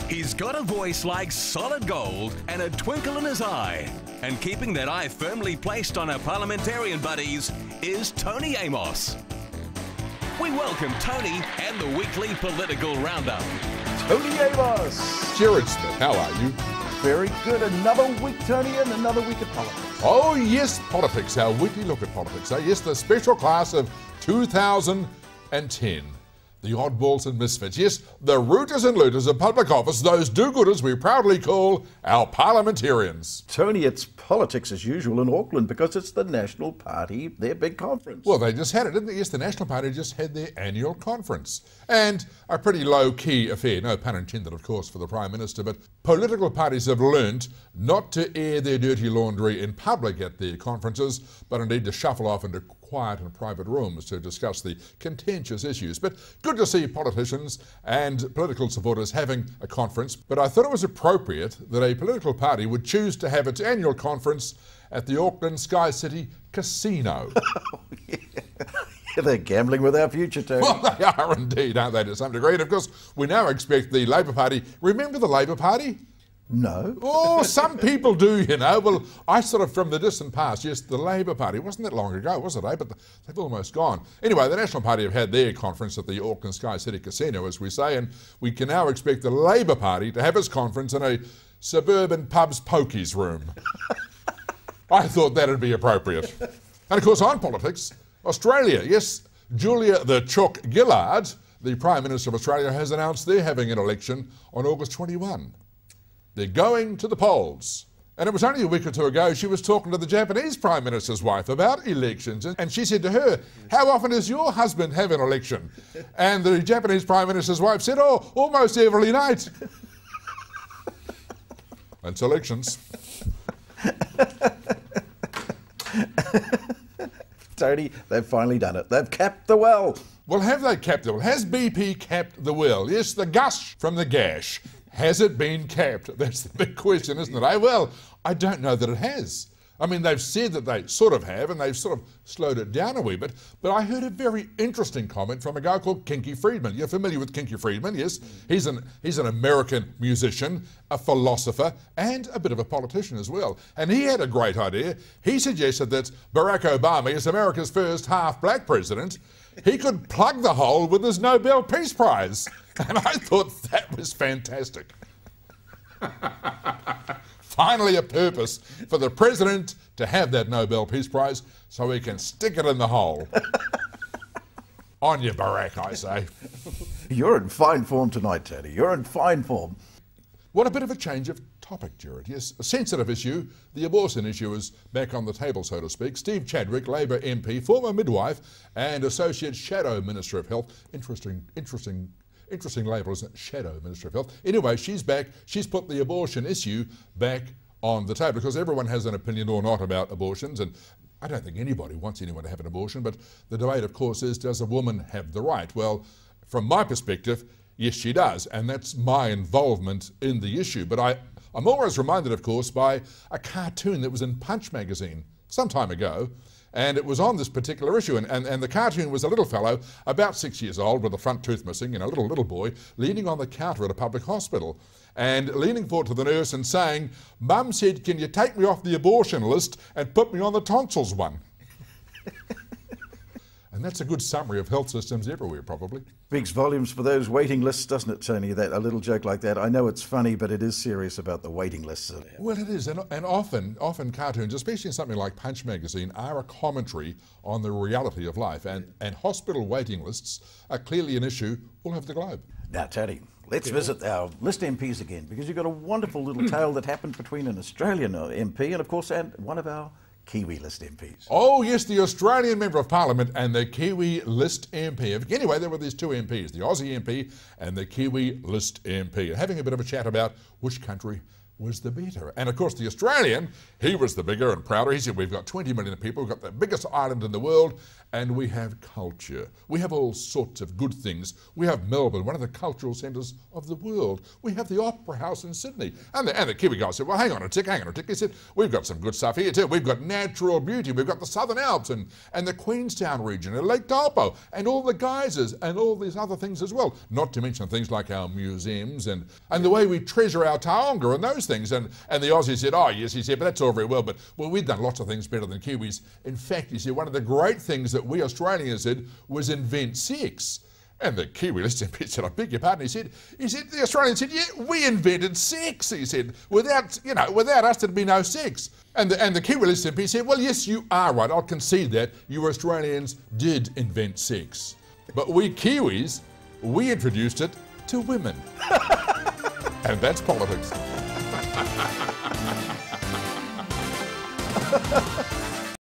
He's got a voice like solid gold and a twinkle in his eye. And keeping that eye firmly placed on our parliamentarian buddies is Tony Amos. We welcome Tony and the weekly political roundup. Tony Amos. Jared Smith, how are you? Very good. Another week, Tony, and another week of politics. Oh yes, politics, our weekly look at politics. Yes, the special class of 2010. The oddballs and misfits. Yes, the rooters and looters of public office, those do-gooders we proudly call our parliamentarians. Tony, it's politics as usual in Auckland because it's the National Party, their big conference. Well, they just had it, didn't they? Yes, the National Party just had their annual conference. And a pretty low-key affair, no pun intended, of course, for the Prime Minister, but political parties have learnt not to air their dirty laundry in public at their conferences, but indeed to shuffle off into quiet and private rooms to discuss the contentious issues. But good to see politicians and political supporters having a conference. But I thought it was appropriate that a political party would choose to have its annual conference at the Auckland Sky City Casino. Oh, yeah. They're gambling with our future, Tony. Well, they are indeed, aren't they, to some degree? And of course, we now expect the Labor Party. Remember the Labor Party? No. Oh, some people do, you know. Well, I sort of, from the distant past, yes, the Labor Party, wasn't that long ago, was it, eh? But they've almost gone. Anyway, the National Party have had their conference at the Auckland Sky City Casino, as we say, and we can now expect the Labor Party to have its conference in a suburban pub's pokies room. I thought that'd be appropriate. And of course, on politics, Australia, yes, Julia the Chook Gillard, the Prime Minister of Australia, has announced they're having an election on August 21. They're going to the polls. And it was only a week or two ago she was talking to the Japanese Prime Minister's wife about elections. And she said to her, how often does your husband have an election? And the Japanese Prime Minister's wife said, oh, almost every night. It's elections. Tony, they've finally done it. They've capped the well. Well, have they capped the well? Has BP capped the well? Yes, the gush from the gash. Has it been capped? That's the big question, isn't it? Well, I don't know that it has. I mean, they've said that they sort of have, and they've sort of slowed it down a wee bit. But I heard a very interesting comment from a guy called Kinky Friedman. You're familiar with Kinky Friedman, yes? He's an American musician, a philosopher, and a bit of a politician as well. And he had a great idea. He suggested that Barack Obama is America's first half-black president. He could plug the hole with his Nobel Peace Prize. And I thought that was fantastic. Finally a purpose for the president to have that Nobel Peace Prize so he can stick it in the hole. On you, Barack, I say. You're in fine form tonight, Tony. You're in fine form. What a bit of a change of topic, Jared. Yes, a sensitive issue. The abortion issue is back on the table, so to speak. Steve Chadwick, Labor MP, former midwife and Associate Shadow Minister of Health. Interesting label, isn't it? Shadow Minister of Health. Anyway, she's back. She's put the abortion issue back on the table because everyone has an opinion or not about abortions, and I don't think anybody wants anyone to have an abortion, but the debate, of course, is does a woman have the right? Well, from my perspective, yes, she does, and that's my involvement in the issue. But I'm always reminded, of course, by a cartoon that was in Punch magazine some time ago, and it was on this particular issue, and the cartoon was a little fellow, about 6 years old, with a front tooth missing, and a little boy, leaning on the counter at a public hospital, and leaning forward to the nurse and saying, Mum said, can you take me off the abortion list and put me on the tonsils one? And that's a good summary of health systems everywhere, probably. Speaks volumes for those waiting lists, doesn't it, Tony? That a little joke like that. I know it's funny, but it is serious about the waiting lists. Well, it is, and often cartoons, especially in something like Punch magazine, are a commentary on the reality of life, and hospital waiting lists are clearly an issue all over the globe. Now, Tony, let's visit our list MPs again, because you've got a wonderful little tale that happened between an Australian MP and, of course, and one of our Kiwi List MPs. Oh yes, the Australian Member of Parliament and the Kiwi List MP. Anyway, there were these two MPs, the Aussie MP and the Kiwi List MP, having a bit of a chat about which country was the better. And of course the Australian, he was the bigger and prouder. He said, we've got 20 million people, we've got the biggest island in the world, and we have culture. We have all sorts of good things. We have Melbourne, one of the cultural centres of the world. We have the Opera House in Sydney. And the Kiwi guy said, well, hang on a tick. He said, we've got some good stuff here too. We've got natural beauty. We've got the Southern Alps and the Queenstown region and Lake Taupo and all the geysers and all these other things as well. Not to mention things like our museums and the way we treasure our taonga and those things. And the Aussie said, oh yes, he said, but that's all very well, but we've done lots of things better than Kiwis. In fact, he said, one of the great things that we Australians did was invent sex. And the Kiwi listening said, I beg your pardon. He said, the Australian said, yeah, we invented sex. He said, without us there'd be no sex. And the Kiwi listening said, well, yes, you are right. I'll concede that you Australians did invent sex. But we Kiwis, we introduced it to women. And that's politics.